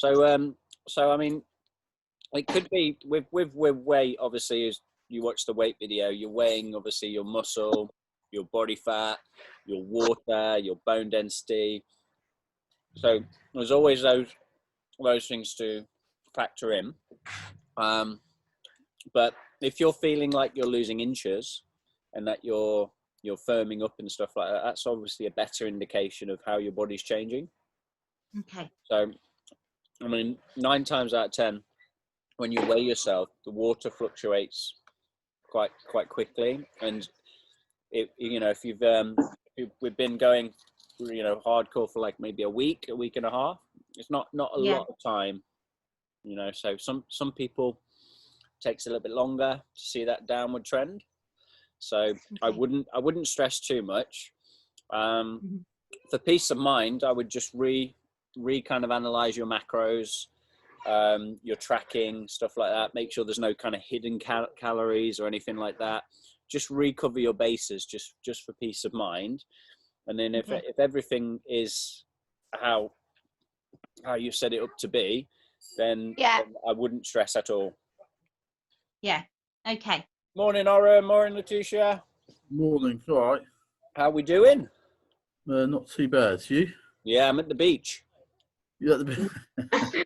So I mean, it could be with weight. Obviously, as you watch the weight video, you're weighing obviously your muscle, your body fat, your water, your bone density. So there's always those things to factor in. But if you're feeling like you're losing inches and that you're firming up and stuff like that, that's obviously a better indication of how your body's changing. Okay. So, I mean, 9 times out of 10, when you weigh yourself, the water fluctuates quite quickly. And if we've been going, hardcore for like maybe a week and a half, it's not a lot of time, so some people takes a little bit longer to see that downward trend. So okay. I wouldn't stress too much. For peace of mind, I would just kind of analyze your macros, your tracking, stuff like that. Make sure there's no kind of hidden calories or anything like that. Just recover your bases just for peace of mind. And then if everything is how you set it up to be, then I wouldn't stress at all. Yeah. Okay. Morning, Ora. Morning, Letitia. Morning. All right. How we doing? Not too bad. You? Yeah, I'm at the beach. You're at the beach.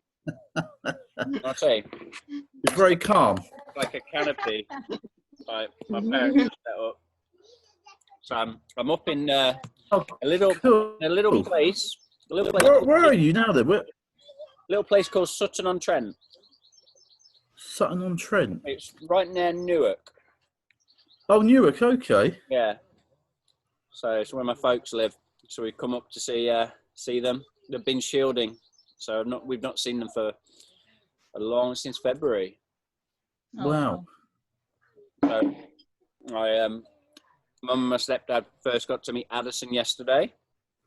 I'll say. It's very calm. Like a canopy. Like my parents just set up. So I'm up in a little place. Where are you now then? Little place called Sutton-on-Trent. Sutton-on-Trent. It's right near Newark. Oh, Newark. Okay. Yeah. So it's where my folks live. So we come up to see them. They've been shielding, so we've not seen them for since February. Wow. So Mum and my stepdad first got to meet Addison yesterday.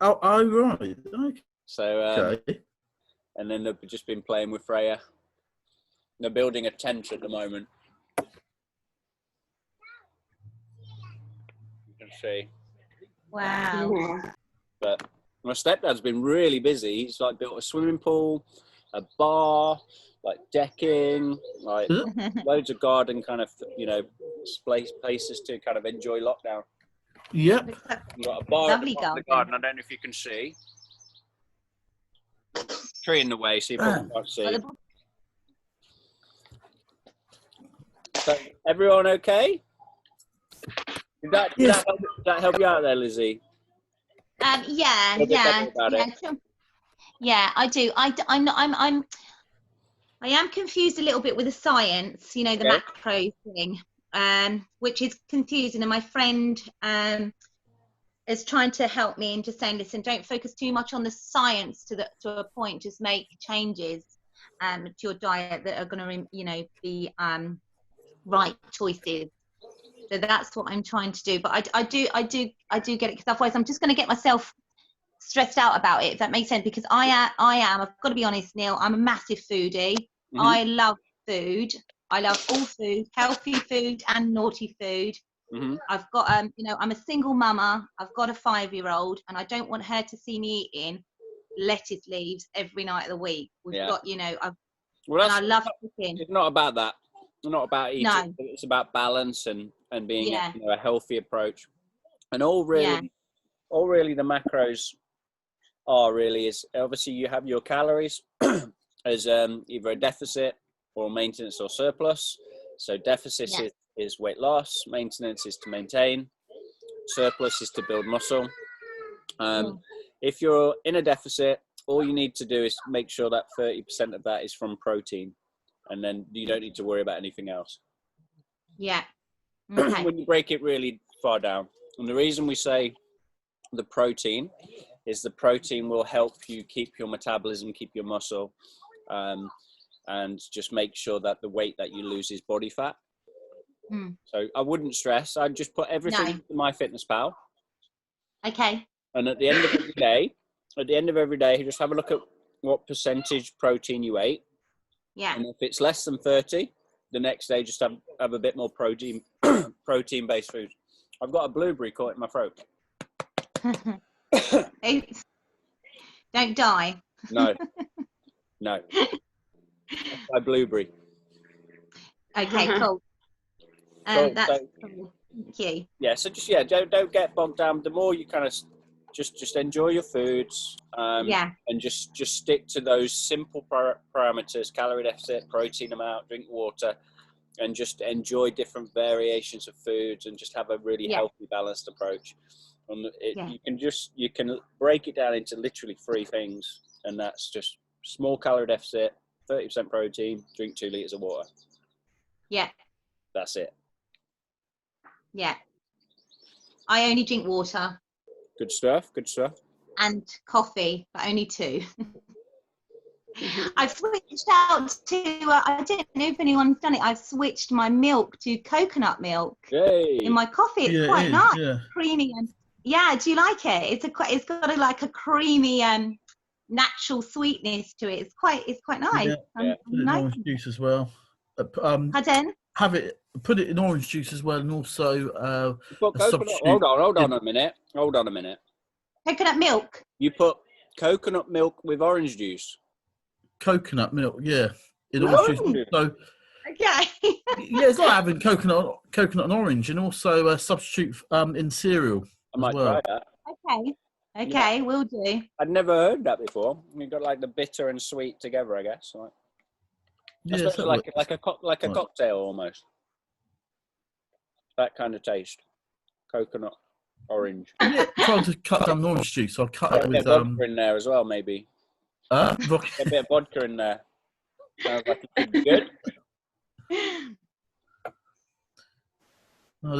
Oh, right. Okay. So and then they've just been playing with Freya. They're building a tent at the moment. You can see. Wow. But my stepdad's been really busy. He's like built a swimming pool, a bar, like decking, like loads of garden kind of, places to kind of enjoy lockdown. Yep. We've got a bar at the bottom of the garden. I don't know if you can see. Tree in the way, so you probably can't see. So, everyone okay? Did that help you out there, Lizzie? Yeah, I do. I am confused a little bit with the science, the macro thing, which is confusing. And my friend is trying to help me and just saying, listen, don't focus too much on the science to a point. Just make changes to your diet that are going to, be right choices. So that's what I'm trying to do. But I do get it, because otherwise I'm just going to get myself stressed out about it, if that makes sense. Because I've got to be honest, Neil, I'm a massive foodie. Mm-hmm. I love food. I love all food, healthy food and naughty food. Mm-hmm. I've got, I'm a single mama. I've got a 5-year-old, and I don't want her to see me eating lettuce leaves every night of the week. We've got, I love cooking. It's not about that. It's not about eating. No. It's about balance and being a healthy approach. And all really the macros are really is obviously you have your calories as either a deficit or maintenance or surplus. So deficit is weight loss, maintenance is to maintain, surplus is to build muscle. If you're in a deficit, all you need to do is make sure that 30% of that is from protein, and then you don't need to worry about anything else. Yeah. Okay. When you break it really far down, and the reason we say the protein is the protein will help you keep your metabolism, keep your muscle, and just make sure that the weight that you lose is body fat. So I wouldn't stress. I'd just put everything into MyFitnessPal. Okay. And at the end of every day, just have a look at what percentage protein you ate. Yeah. And if it's less than 30, the next day just have a bit more protein-based food. I've got a blueberry caught in my throat. Don't die. No. No. By blueberry. Okay, cool. Cool. That's So, cool. Thank you. yeah, so just don't get bogged down. The more you kind of just enjoy your foods, Yeah. and just stick to those simple parameters: calorie deficit, protein amount, drink water, and just enjoy different variations of foods, and just have a really healthy, balanced approach. And you can break it down into literally 3 things, and that's just small calorie deficit, 30% protein, drink 2 liters of water. Yeah. That's it. Yeah. I only drink water. Good stuff. Good stuff. And coffee, but only 2. I've switched out to, I don't know if anyone's done it, I've switched my milk to coconut milk. Yay. In my coffee. It's quite nice, creamy, and do you like it? It's got like a creamy natural sweetness to it. It's quite nice. Yeah. Put it in orange juice as well. Pardon? Put it in orange juice as well, and also a substitute. Hold on a minute. Coconut milk. You put coconut milk with orange juice. Coconut milk, yeah, in orange juice. So, okay. It's like having coconut and orange, and also a substitute in cereal. I might try that. Okay, will do. I'd never heard that before. You've got like the bitter and sweet together, I guess. It's like a cocktail almost. That kind of taste. Coconut, orange. Yeah, trying to cut down the orange juice. I'll cut it with vodka in there as well, maybe. A bit of vodka in there. Sounds like it could be good.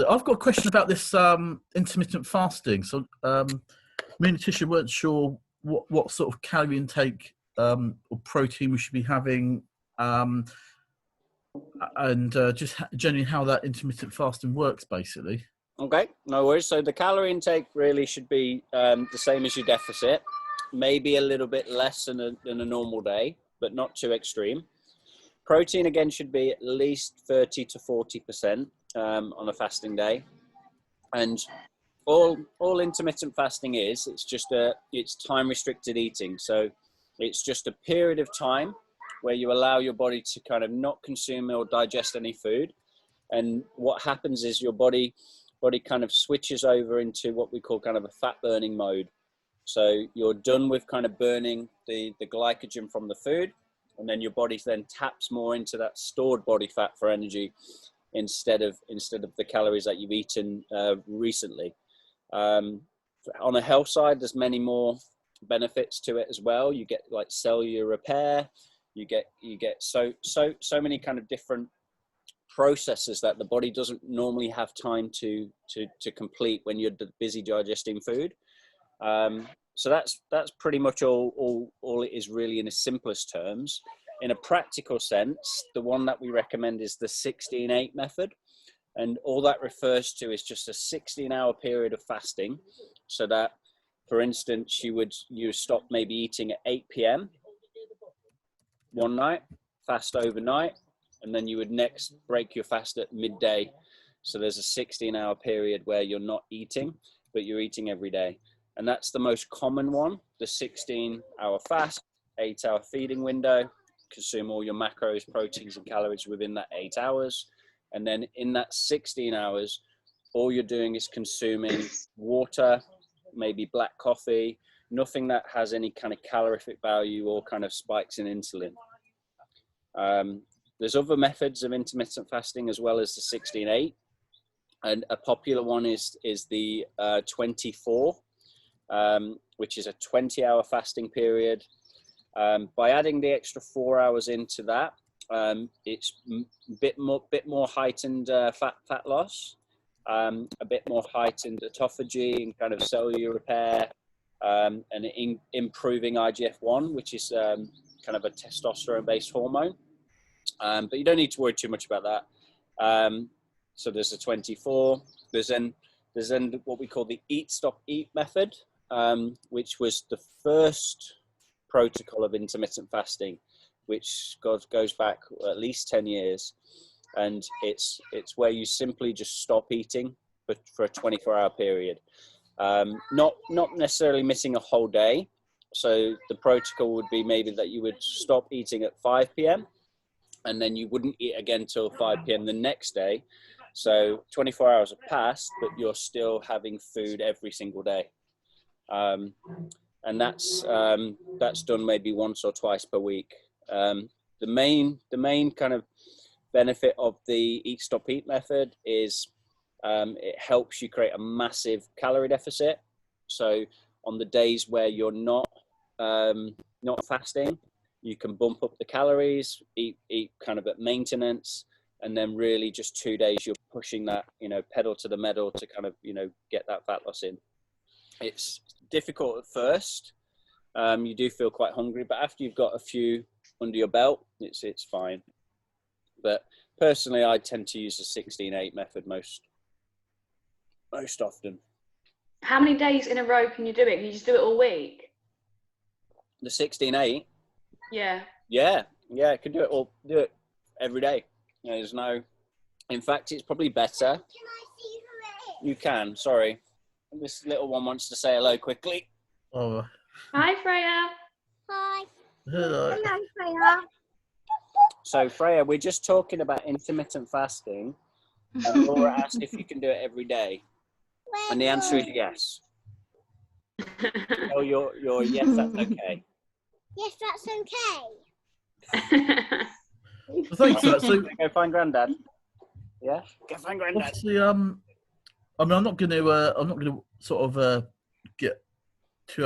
I've got a question about this intermittent fasting. So, me and Tisha weren't sure what sort of calorie intake or protein we should be having, and just generally how that intermittent fasting works, basically. Okay, no worries. So the calorie intake really should be the same as your deficit. Maybe a little bit less than a normal day, but not too extreme. Protein again should be at least 30 to 40% on a fasting day, and all intermittent fasting it's time restricted eating. So it's just a period of time where you allow your body to kind of not consume or digest any food, and what happens is your body kind of switches over into what we call kind of a fat burning mode. So you're done with kind of burning the glycogen from the food, and then your body then taps more into that stored body fat for energy instead of the calories that you've eaten recently. On a health side, there's many more benefits to it as well. You get like cellular repair. You get so many kind of different processes that the body doesn't normally have time to complete when you're busy digesting food. So that's pretty much all it is really in the simplest terms. In a practical sense, the one that we recommend is the 16-8 method. And all that refers to is just a 16-hour period of fasting. So that, for instance, you stop maybe eating at 8 p.m. one night, fast overnight, and then you would next break your fast at midday. So there's a 16-hour period where you're not eating, but you're eating every day. And that's the most common one, the 16-hour fast, 8-hour feeding window, consume all your macros, proteins, and calories within that 8 hours. And then in that 16 hours, all you're doing is consuming water, maybe black coffee, nothing that has any kind of calorific value or kind of spikes in insulin. There's other methods of intermittent fasting as well as the 16-8. And a popular one is the 24, which is a 20-hour fasting period. By adding the extra 4 hours into that, it's a bit more heightened fat loss, a bit more heightened autophagy and kind of cellular repair, and improving IGF-1, which is kind of a testosterone-based hormone. But you don't need to worry too much about that. So there's a 24. There's then what we call the eat, stop, eat method, which was the first protocol of intermittent fasting, which goes back at least 10 years. And it's where you simply just stop eating for a 24-hour period. Not necessarily missing a whole day, So the protocol would be maybe that you would stop eating at 5 p.m. and then you wouldn't eat again till 5 p.m. the next day. So 24 hours have passed, but you're still having food every single day. And that's done maybe once or twice per week. The main kind of benefit of the Eat Stop Eat method is it helps you create a massive calorie deficit. So on the days where you're not fasting, you can bump up the calories, eat kind of at maintenance, and then really just 2 days you're pushing that, pedal to the metal to kind of, get that fat loss in. It's difficult at first. You do feel quite hungry, but after you've got a few under your belt, it's fine. But personally, I tend to use the 16-8 method most often. How many days in a row can you do it? Can you just do it all week? The 16-8? Yeah. Yeah, I can do it every day. There's no, in fact, it's probably better. Can I see her? You can, sorry. This little one wants to say hello quickly. Oh. Hi, Freya. Hi. Hello. Hello, Freya. So, Freya, we're just talking about intermittent fasting. And Laura asked if you can do it every day. And the answer is yes. Oh, you're yes, that's okay. Yes, that's okay. Thanks for that. So, go find Grandad. Yeah, go find Grandad. Obviously, I mean, I'm not going to sort of get too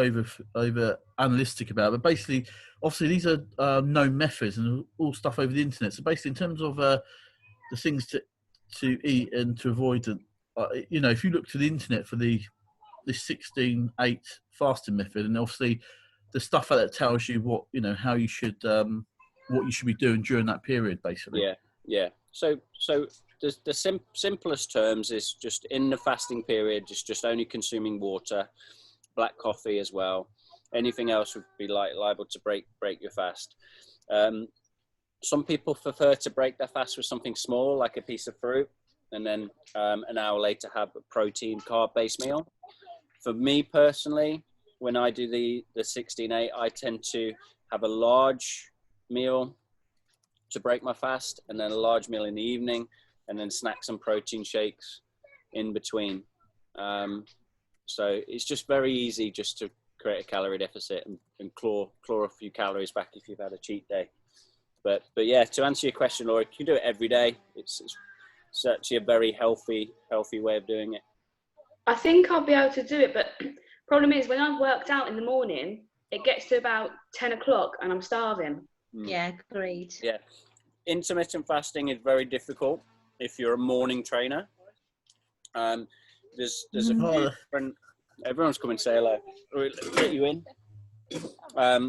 over analytic about it, but basically, obviously, these are known methods and all stuff over the internet. So basically, in terms of the things to eat and to avoid, if you look to the internet for this 16-8 fasting method, and obviously the stuff that tells you what how you should what you should be doing during that period, basically. Yeah. So the simplest terms is just in the fasting period, just only consuming water, black coffee as well. Anything else would be liable to break your fast. Some people prefer to break their fast with something small, like a piece of fruit, and then an hour later have a protein carb-based meal. For me personally, when I do the 16-8, I tend to have a large meal to break my fast, and then a large meal in the evening, and then snacks and protein shakes in between. So it's just very easy just to create a calorie deficit and claw a few calories back if you've had a cheat day. But yeah, to answer your question, Laura, you can do it every day. It's actually a very healthy way of doing it. I think I'll be able to do it, but problem is when I've worked out in the morning, it gets to about 10 o'clock and I'm starving. Yeah, agreed. Yeah. Intermittent fasting is very difficult if you're a morning trainer. There's a few different, everyone's coming to say hello. Get you in. But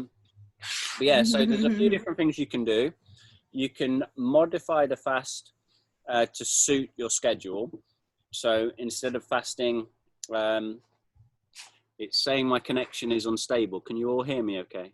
yeah, so there's a few different things you can do. You can modify the fast to suit your schedule. So instead of fasting, it's saying my connection is unstable. Can you all hear me okay?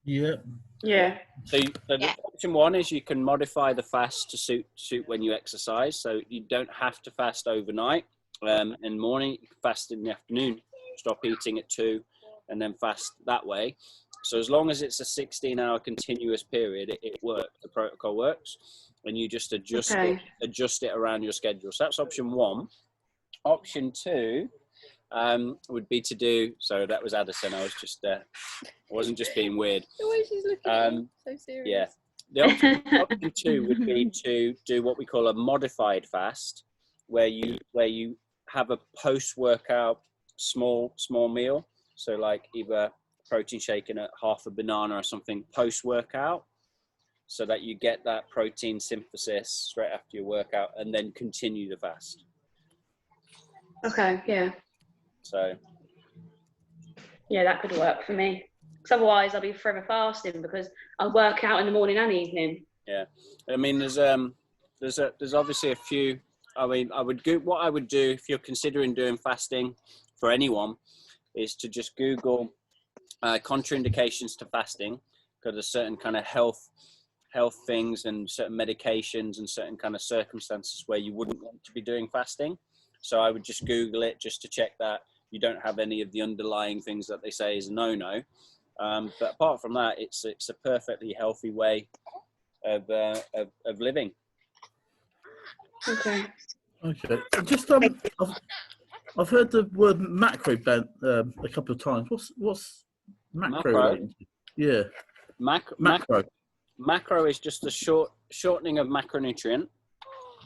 Yeah. Yeah. So the option one is you can modify the fast to suit when you exercise. So you don't have to fast overnight. In the morning, you can fast in the afternoon, stop eating at 2, and then fast that way. So as long as it's a 16-hour continuous period, it works. The protocol works, and you just adjust it around your schedule. So that's option one. Option two would be to do. So that was Addison. I was just I wasn't just being weird. The way she's looking at me, so serious. Yeah. The option two would be to do what we call a modified fast, where you have a post-workout small meal. So like either protein shake and half a banana or something post-workout, so that you get that protein synthesis straight after your workout, and then continue the fast. Okay, yeah. So yeah, that could work for me. Because otherwise I'll be forever fasting because I work out in the morning and evening. Yeah, I mean there's obviously a few. I mean, what I would do if you're considering doing fasting for anyone is to just Google contraindications to fasting, because there's certain kind of health things and certain medications and certain kind of circumstances where you wouldn't want to be doing fasting. So I would just Google it just to check that you don't have any of the underlying things that they say is a no-no. But apart from that, it's a perfectly healthy way of living. Okay. Okay. Just I've heard the word macro a couple of times. What's macro? Macro? Yeah. Macro. Macro is just a shortening of macronutrient.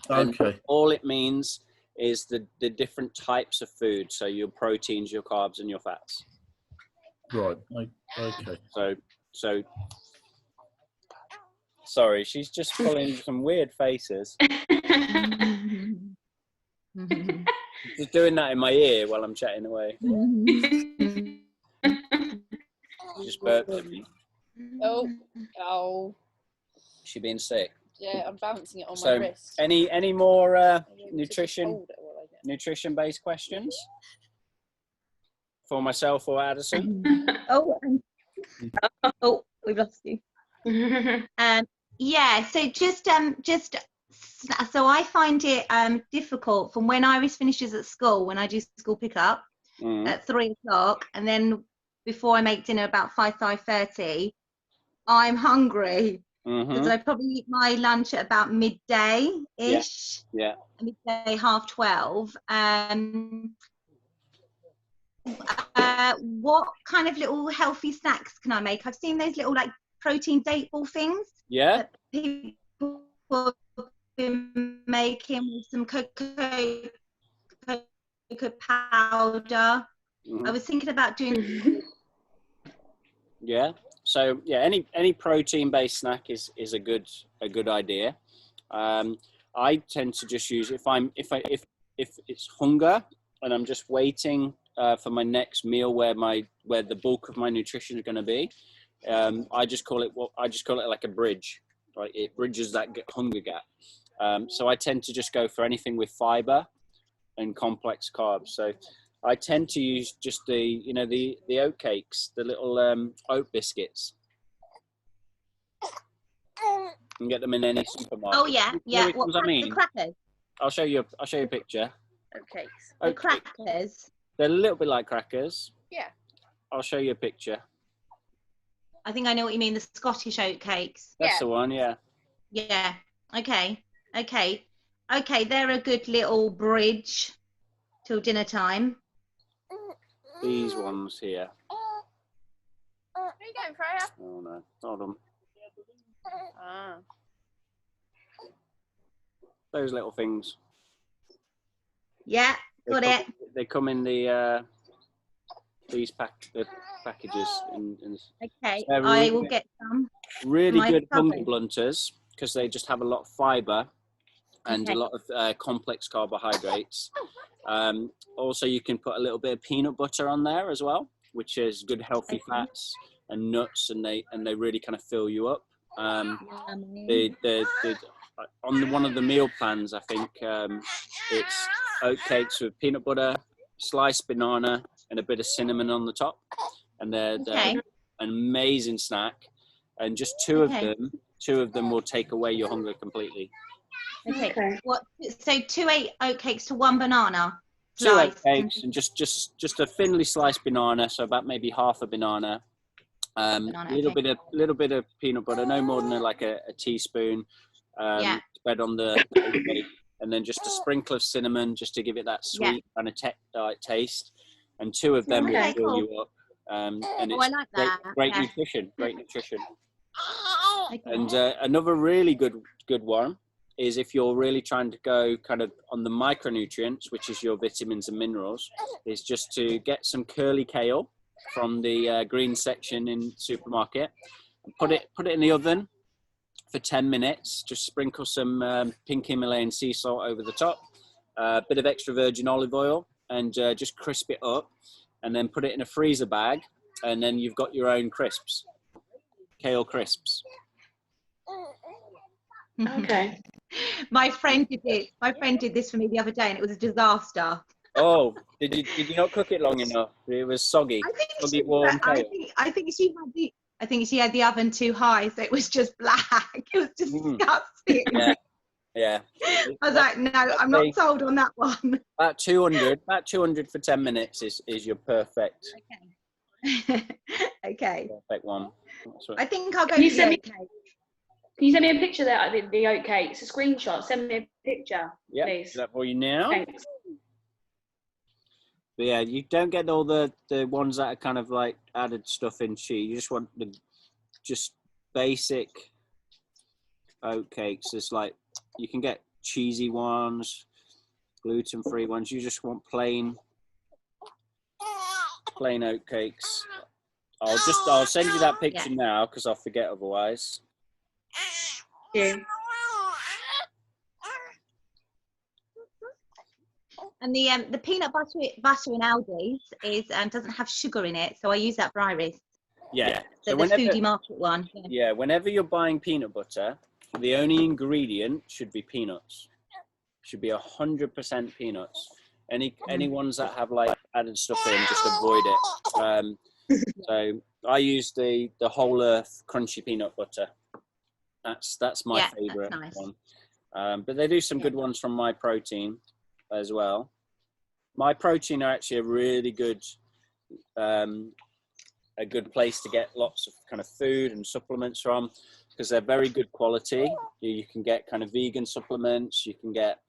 And Okay. all it means is the different types of food. So your proteins, your carbs, and your fats. Right. Okay. So sorry, she's just pulling some weird faces. Just doing that in my ear while I'm chatting away. Just burped at me. Oh. Is she being sick? Yeah, I'm bouncing it on So, my wrist. any more nutrition-based questions for myself or Addison? Oh, we've lost you. Yeah, so just so I find it difficult from when Iris finishes at school, when I do school pickup at 3 o'clock, and then before I make dinner about 5:30, I'm hungry because I probably eat my lunch at about midday-ish. Yeah. Midday, 12:30. What kind of little healthy snacks can I make? I've seen those little like protein date ball things. Yeah. That people have been making with some cocoa powder. I was thinking about doing. Yeah. So yeah, any protein-based snack is a good idea. I tend to just use if it's hunger and I'm just waiting for my next meal where the bulk of my nutrition is going to be. I just call it like a bridge. Right, it bridges that hunger gap. So I tend to just go for anything with fiber and complex carbs. So I tend to use just the oat cakes, the little oat biscuits. You can get them in any supermarket. Oh yeah. What I mean? The crackers? I'll show you a picture. Okay. The crackers. They're a little bit like crackers. Yeah. I'll show you a picture. I think I know what you mean. The Scottish oat cakes. That's the one. Yeah. Yeah. Okay. They're a good little bridge till dinner time. These ones here. Where are you going, Freya? Oh no, hold on. Those little things. Yeah, got it. They come in the packages. Okay, I will get some. Really good hunger blunters because they just have a lot of fiber and a lot of complex carbohydrates. Also, you can put a little bit of peanut butter on there as well, which is good healthy fats and nuts, and they really kind of fill you up. On one of the meal plans, I think it's oat cakes with peanut butter, sliced banana, and a bit of cinnamon on the top, and they're an amazing snack. And just two of them will take away your hunger completely. Okay. What? So 2 oat cakes to 1 banana. 2 oat cakes and just a thinly sliced banana, so about maybe half a banana. Little bit of peanut butter, no more than a teaspoon. Spread on the cake, and then just a sprinkle of cinnamon, just to give it that sweet kind of taste. And 2 of them will fill you up. And it's I like that. Great nutrition. And another really good one is if you're really trying to go kind of on the micronutrients, which is your vitamins and minerals, is just to get some curly kale from the green section in the supermarket and put it in the oven for 10 minutes. Just sprinkle some pink Himalayan sea salt over the top, a bit of extra virgin olive oil, and just crisp it up, and then put it in a freezer bag, and then you've got your own crisps, kale crisps. Okay. My friend did this. My friend did this for me the other day, and it was a disaster. Oh, did you not cook it long enough? It was soggy. I think she had the oven too high, so it was just black. It was disgusting. Yeah. I was like, no, I'm not sold on that one. About 200 for 10 minutes is your perfect. Okay. Perfect one. That's what- I think I'll go Can you for send the me- oat cake. Can you send me a picture there of the oat cake? It's a screenshot. Send me a picture, Yeah, please. is that for you now? Thanks. But yeah, you don't get all the ones that are kind of like added stuff in sheet. You just want the just basic oat cakes. It's like you can get cheesy ones, gluten-free ones. You just want plain oat cakes. I'll send you that picture now because I'll forget otherwise. Thank you. And the peanut butter in Aldi's is doesn't have sugar in it, so I use that for Iris. Yeah. So the whenever, foodie market one. yeah, whenever you're buying peanut butter, the only ingredient should be peanuts. Should be 100% peanuts. Any ones that have like added stuff in, just avoid it. So I use the whole earth crunchy peanut butter. That's my favorite that's nice. one. But they do some good ones from My Protein as well. My Protein are actually a really good place to get lots of kind of food and supplements from, because they're very good quality. You can get kind of vegan supplements. You can get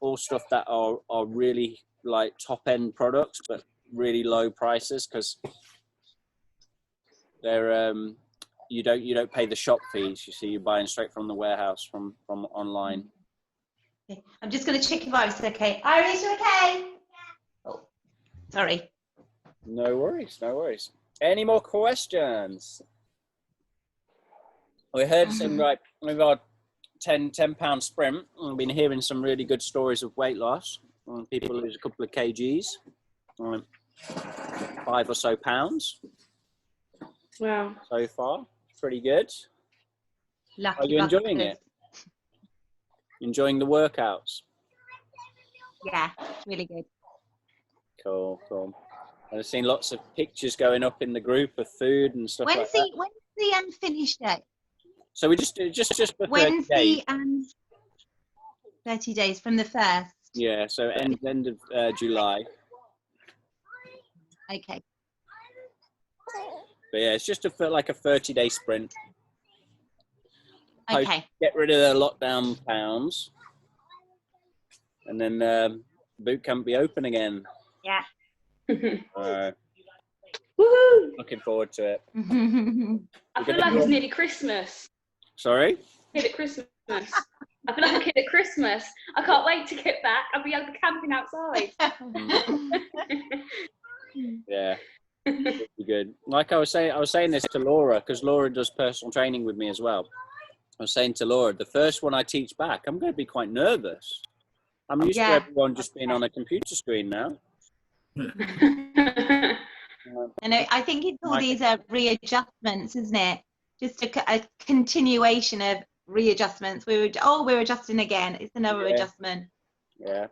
all stuff that are really like top end products, but really low prices, because they're you don't pay the shop fees. You see, you're buying straight from the warehouse from online. Okay. I'm just going to check if Iris is okay. Iris, you okay? Oh, sorry. No worries, no worries. Any more questions? We heard some like with our 10-pound sprint. I've been hearing some really good stories of weight loss. People lose a couple of kgs, 5 or so pounds. Wow. So far, pretty good. Lucky Are you enjoying buggers. it? Enjoying the workouts? Yeah, really good. Cool. I've seen lots of pictures going up in the group of food and stuff like that. When's the finish date? So we just for 30 When's days. the 30 days from the 1st? Yeah, so end of July. Okay. But yeah, it's just like a 30-day sprint. Okay. Get rid of the lockdown pounds, and then boot camp be open again. Yeah. Woohoo! Looking forward to it. I feel like it's nearly Christmas. Sorry? Hit at Christmas. I feel like I hit at Christmas. I can't wait to get back. I'll be camping outside. Yeah. It'll be good. Like I was saying this to Laura, because Laura does personal training with me as well. I was saying to Laura, the first one I teach back, I'm going to be quite nervous. I'm used to everyone just being on a computer screen now. And I think it's all these readjustments, isn't it? Just a continuation of readjustments. We're adjusting again. It's another adjustment. Yeah,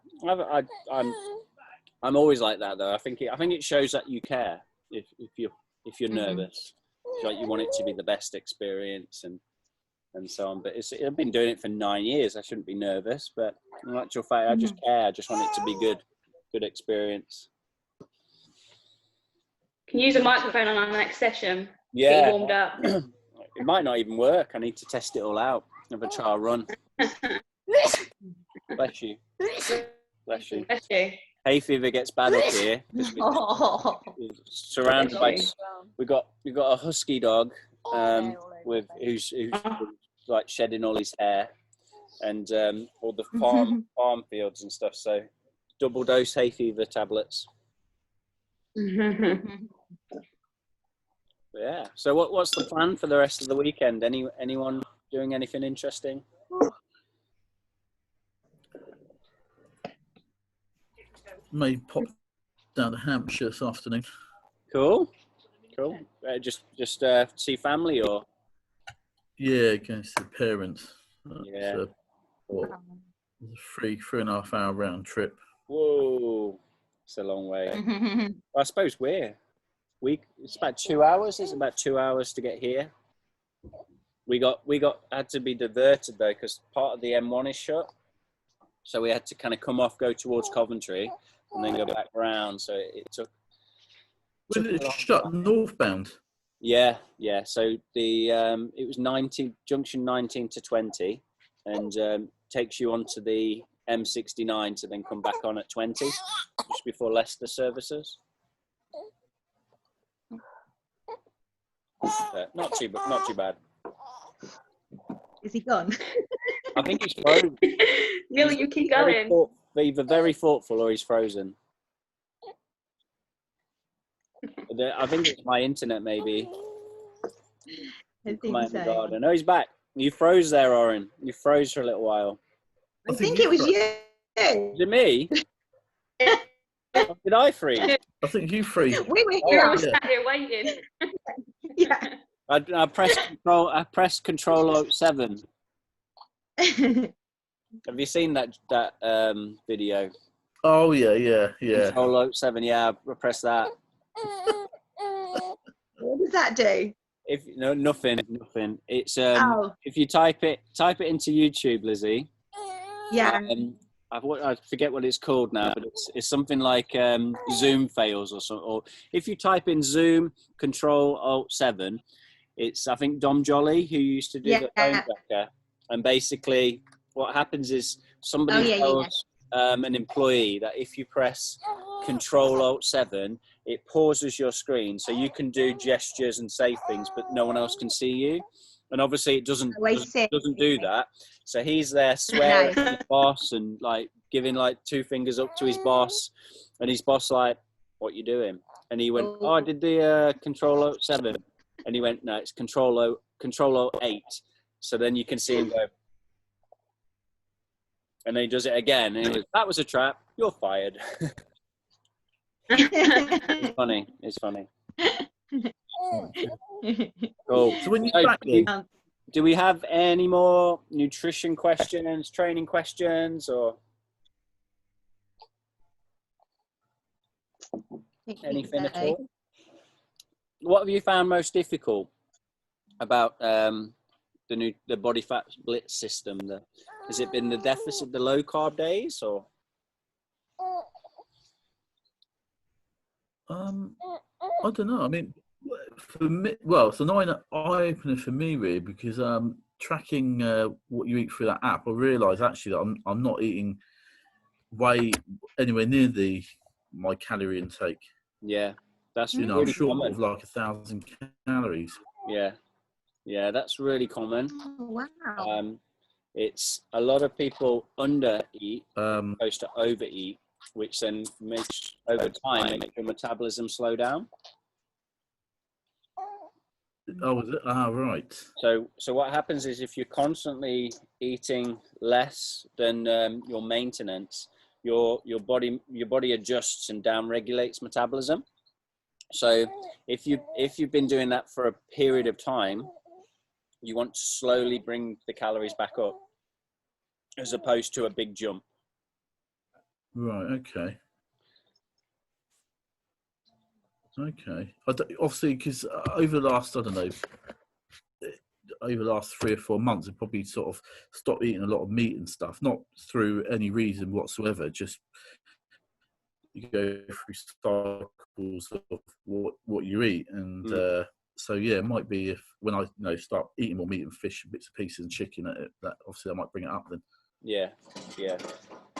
I'm always like that though. I think it shows that you care if you're nervous. It's like you want it to be the best experience and so on. But I've been doing it for 9 years. I shouldn't be nervous, but in actual fact, I just care. I just want it to be good experience. Can you use a microphone on our next session? Yeah. Get you warmed up. It might not even work. I need to test it all out. Have a trial run. Bless you. Bless you. Bless you. Hay fever gets bad up here. We're surrounded by. We got a husky dog, who's like shedding all his hair, and all the farm fields and stuff. So, double dose hay fever tablets. Yeah. So what's the plan for the rest of the weekend? Anyone doing anything interesting? May pop down to Hampshire this afternoon. Cool. Just see family or? Yeah, going to the parents. Yeah. So, a 3.5 hour round trip. Whoa, it's a long way. I suppose it's about 2 hours. It's about 2 hours to get here. We had to be diverted though, because part of the M1 is shut. So we had to kind of come off, go towards Coventry, and then go back round. So it Was it shut northbound? Yeah. So the it was 19 junction 19 to 20, and takes you onto the M69 to then come back on at 20, just before Leicester services. Not too bad. Is he gone? I think he's frozen. Neil, you keep going. Either very thoughtful or he's frozen. I think it's my internet, maybe. I Come out think in the so. garden. No, he's back. You froze there, Oren. You froze for a little while. I think it was you. Is it me? Or did I freeze? I think you freeze. We were We're all here. sat here waiting. Yeah. I pressed Control Alt 7. Have you seen that video? Oh yeah. Control Alt 7. Yeah, I pressed that. What does that do? Nothing. It's Oh. if you type it into YouTube, Lizzie. Yeah. I forget what it's called now, but it's something like Zoom fails or something. Or if you type in Zoom Control Alt 7, it's I think Dom Jolly who used to do the phone tracker, and basically what happens is somebody tells an employee that if you press Control Alt 7, it pauses your screen so you can do gestures and say things, but no one else can see you. And obviously it doesn't do that. So he's there swearing at his boss and like giving like 2 fingers up to his boss, and his boss like, "What you doing?" And he went, "Oh, I did the Control Alt 7," and he went, "No, it's Control Alt 8." So then you can see him go, and then he does it again, and he goes, "That was a trap. You're fired." It's funny. Cool. So when you're back, do we have any more nutrition questions, training questions, or anything at all? What have you found most difficult about the body fat split system? Has it been the deficit, the low carb days, or? I don't know. I mean, for me, well, it's an eye opener for me really, because tracking what you eat through that app, I realise actually that I'm not eating way anywhere near my calorie intake. Yeah, that's really I'm short common. Of like 1,000 calories. Yeah, that's really common. Oh, wow. It's a lot of people undereat opposed to overeat, which then makes over time make your metabolism slow down. Oh, is it? Ah, right. So what happens is if you're constantly eating less than your maintenance, your body adjusts and down regulates metabolism. So if you've been doing that for a period of time, you want to slowly bring the calories back up, as opposed to a big jump. Right. Okay. Obviously, because over the last, I don't know, over the last 3 or 4 months, I've probably sort of stopped eating a lot of meat and stuff, not through any reason whatsoever, just you go through cycles of what you eat. And so, yeah, it might be when I start eating more meat and fish and bits and pieces and chicken, that obviously I might bring it up then. Yeah.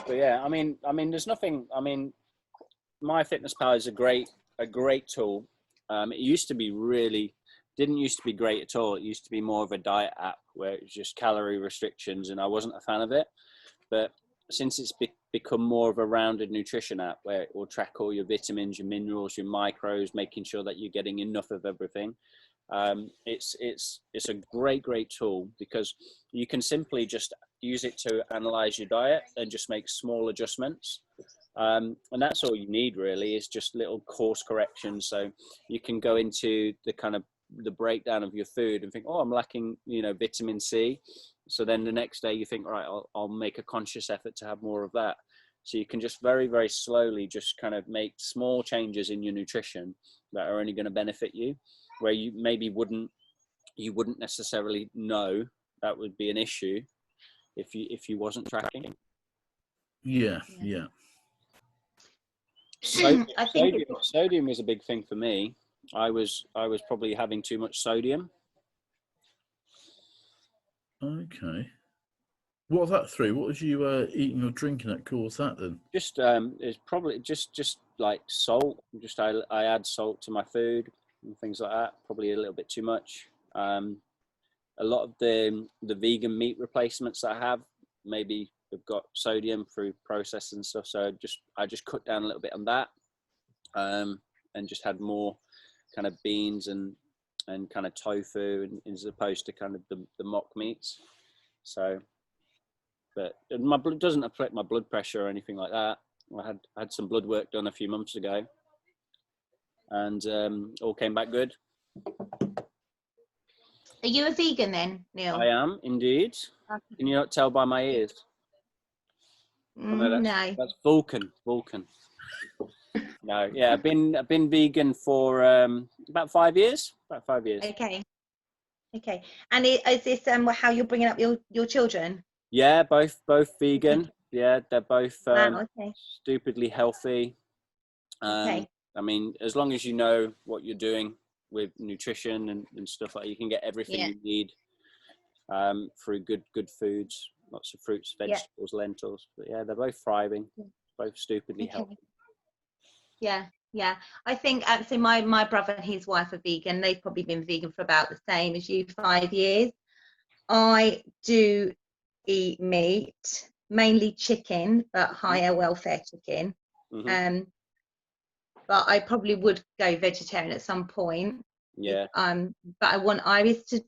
But yeah, I mean, there's nothing. I mean, MyFitnessPal is a great tool. It didn't used to be great at all. It used to be more of a diet app where it was just calorie restrictions, and I wasn't a fan of it. But since it's become more of a rounded nutrition app where it will track all your vitamins, your minerals, your micros, making sure that you're getting enough of everything. It's a great tool, because you can simply just use it to analyze your diet and just make small adjustments. And that's all you need really, is just little course corrections. So you can go into the breakdown of your food and think, oh, I'm lacking, vitamin C. So then the next day you think, right, I'll make a conscious effort to have more of that. So you can just very, very slowly just kind of make small changes in your nutrition that are only going to benefit you, where you maybe wouldn't necessarily know that would be an issue if you wasn't tracking. Yeah. I think Sodium is a big thing for me. I was probably having too much sodium. Okay. What was that through? What was you eating or drinking that caused that then? Just it's probably just like salt. Just I add salt to my food and things like that. Probably a little bit too much. A lot of the vegan meat replacements that I have maybe have got sodium through process and stuff. So I just cut down a little bit on that, and just had more kind of beans and kind of tofu as opposed to kind of the mock meats. So, but my blood doesn't affect my blood pressure or anything like that. I had some blood work done a few months ago, and all came back good. Are you a vegan then, Neil? I am indeed. Can you not tell by my ears? No. That's Vulcan. No, yeah, I've been vegan for about 5 years. Okay. And is this how you're bringing up your children? Yeah, both vegan. Yeah, they're both Wow. Okay. stupidly healthy. Okay. I mean, as long as you know what you're doing with nutrition and stuff like that, you can get everything you need through good foods, lots of fruits, vegetables, lentils. But yeah, they're both thriving, both stupidly healthy. Yeah. I think actually my brother and his wife are vegan. They've probably been vegan for about the same as you, 5 years. I do eat meat, mainly chicken, but higher welfare chicken. But I probably would go vegetarian at some point. Yeah. But I want Iris to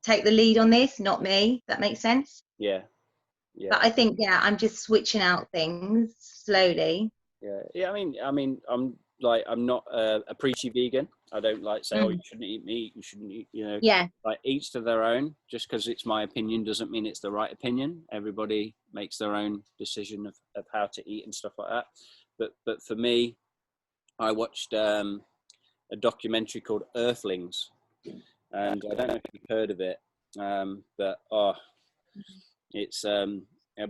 take the lead on this, not me. That makes sense. Yeah. But I think I'm just switching out things slowly. Yeah. I mean, I'm not a preachy vegan. I don't like say, oh, you shouldn't eat meat. You shouldn't eat. Like each to their own. Just because it's my opinion doesn't mean it's the right opinion. Everybody makes their own decision of how to eat and stuff like that. But for me, I watched a documentary called Earthlings, and I don't know if you've heard of it, but it's a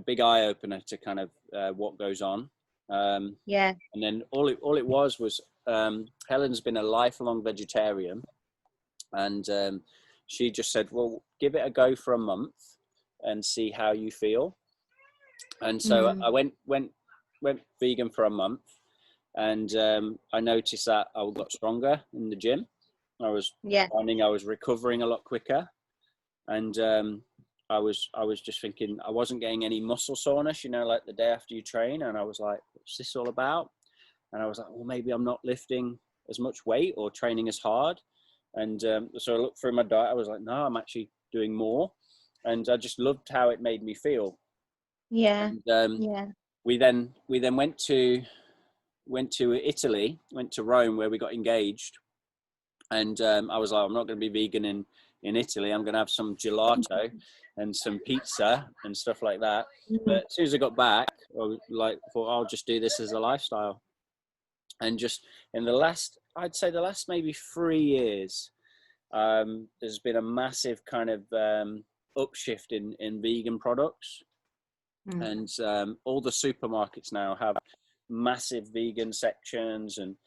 big eye opener to kind of what goes on. And then all it was Helen's been a lifelong vegetarian, and she just said, well, give it a go for a month and see how you feel. And so I went vegan for a month, and I noticed that I got stronger in the gym. I was finding I was recovering a lot quicker, and I was just thinking I wasn't getting any muscle soreness, like the day after you train, and I was like, what's this all about? And I was like, well, maybe I'm not lifting as much weight or training as hard. And so I looked through my diet. I was like, no, I'm actually doing more, and I just loved how it made me feel. And, we then went to Italy, went to Rome, where we got engaged, and I was like, I'm not going to be vegan in Italy. I'm going to have some gelato and some pizza and stuff like that. But as soon as I got back, I thought I'll just do this as a lifestyle. And just in the last maybe 3 years, there's been a massive kind of upshift in vegan products. And all the supermarkets now have massive vegan sections and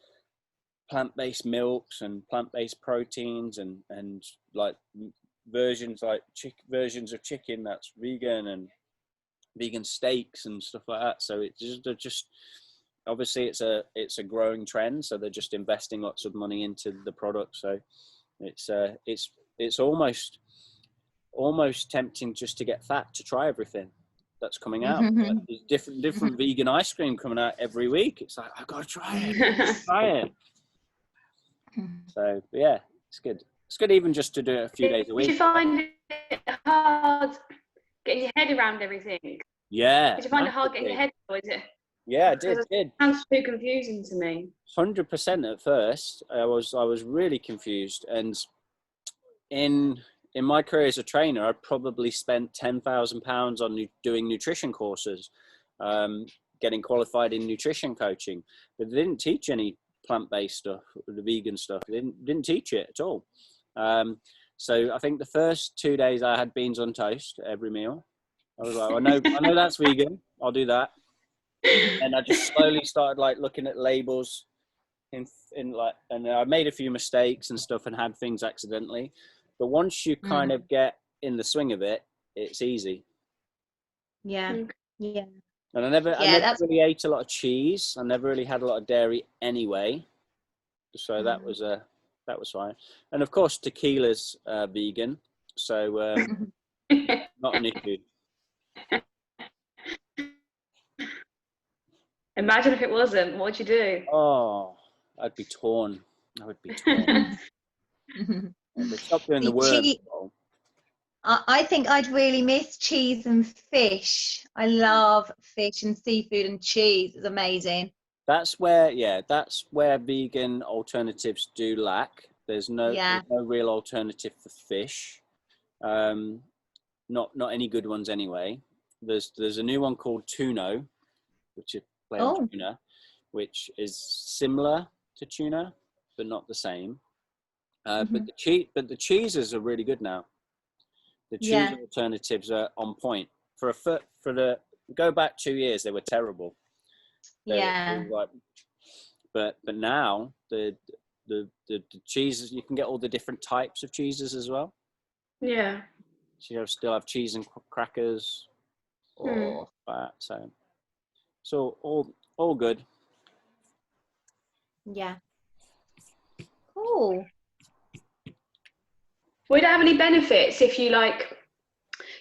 plant-based milks and plant-based proteins and like versions of chicken that's vegan, and vegan steaks and stuff like that. So they're just obviously it's a growing trend, so they're just investing lots of money into the product. So it's almost tempting just to get fat to try everything that's coming out. Like, there's different vegan ice cream coming out every week. It's like, I've got to try it. So yeah, it's good. It's good even just to do it a few days a week. Did you find it hard getting your head around everything? Yeah. Did you find it hard getting your head, or is it? Yeah, I did. It sounds too confusing to me. 100% at first. I was really confused, and in my career as a trainer, I probably spent £10,000 on doing nutrition courses, getting qualified in nutrition coaching, but they didn't teach any plant-based stuff, the vegan stuff. They didn't teach it at all. So I think the first 2 days I had beans on toast every meal. I was like, I know that's vegan. I'll do that. And I just slowly started like looking at labels in like, and I made a few mistakes and stuff and had things accidentally. But once you kind of get in the swing of it, it's easy. Yeah. Yeah. And I never that's really ate a lot of cheese. I never really had a lot of dairy anyway. So that was fine. And of course, tequila's vegan, so not an issue. Imagine if it wasn't. What would you do? Oh, I'd be torn. I would be torn. They stopped doing the word. I think I'd really miss cheese and fish. I love fish and seafood, and cheese is amazing. That's where vegan alternatives do lack. There's no real alternative for fish. Not any good ones anyway. There's a new one called Tuno, which is plain tuna, which is similar to tuna but not the same. But the cheeses are really good now. The cheese alternatives are on point. Go back 2 years, they were terrible. They were like, but now the cheeses, you can get all the different types of cheeses as well. Yeah. So you still have cheese and crackers or that. So all good. Yeah. Cool. Would it have any benefits if you like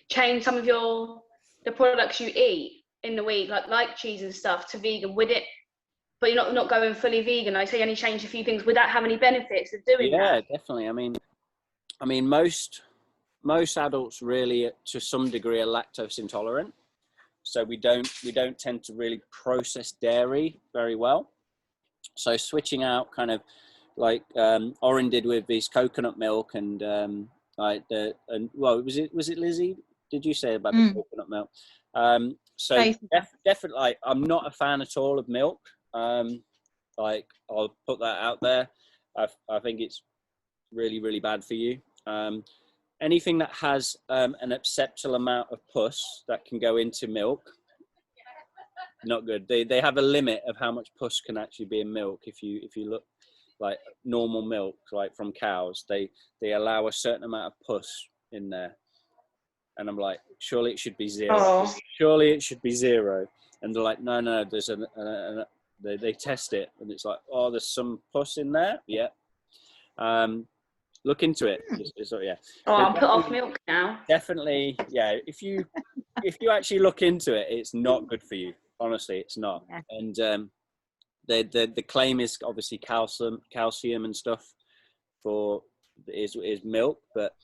change some of the products you eat in the week, like cheese and stuff, to vegan? Would it? But you're not going fully vegan. I say you only change a few things. Would that have any benefits of doing that? Yeah, definitely. I mean, most adults really, to some degree, are lactose intolerant. So we don't tend to really process dairy very well. So switching out kind of like Oren did with his coconut milk and was it Lizzie? Did you say about the coconut milk? Definitely, I'm not a fan at all of milk. Like, I'll put that out there. I think it's really, really bad for you. Anything that has an acceptable amount of pus that can go into milk, not good. They have a limit of how much pus can actually be in milk. If you look like normal milk, like from cows, they allow a certain amount of pus in there. And I'm like, surely it should be zero. Oh. Surely it should be zero. And they're like, no, there's they test it, and it's like, oh, there's some pus in there. Yeah. Look into it. Yeah. Oh, I'm put off milk now. Definitely, yeah. If you actually look into it, it's not good for you. Honestly, it's not. Yeah. And the claim is obviously calcium and stuff is milk, but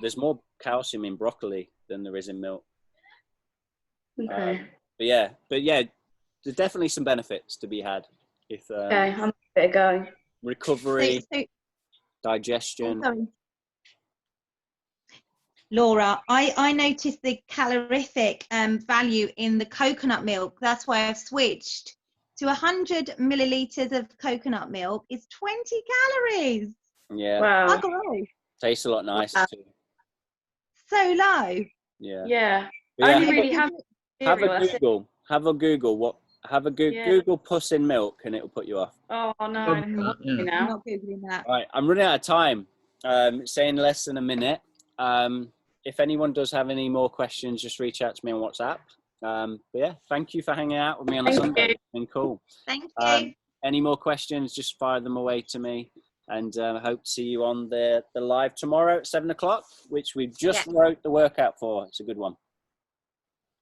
there's more calcium in broccoli than there is in milk. Okay. But yeah, there's definitely some benefits to be had if okay, I'm gonna go. Recovery, digestion. Laura, I noticed the calorific value in the coconut milk. That's why I've switched to 100 milliliters of coconut milk. It's 20 calories. Yeah. Wow. Tastes a lot nicer too. So low. Yeah. Yeah. I only really have a Google. Google pus in milk and it'll put you off. Oh no, I'm not Googling that. Right, I'm running out of time. Saying less than a minute. If anyone does have any more questions, just reach out to me on WhatsApp. But yeah, thank you for hanging out with me on a Sunday. It's been cool. Thank you. Any more questions, just fire them away to me. And I hope to see you on the live tomorrow at 7 o'clock, which we just wrote the workout for. It's a good one.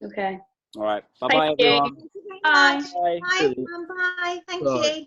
Okay. All right. Bye-bye, everyone. Thank you very much. Bye. Bye. Bye. Thank you.